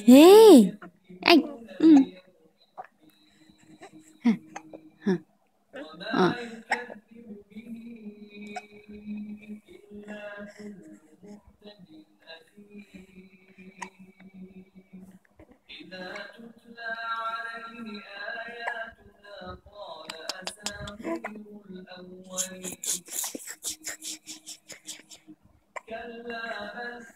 Ê, anh. Ừ. Ờ. إذا تتلى عليه آياتنا قال أساطير الأولين كلا بل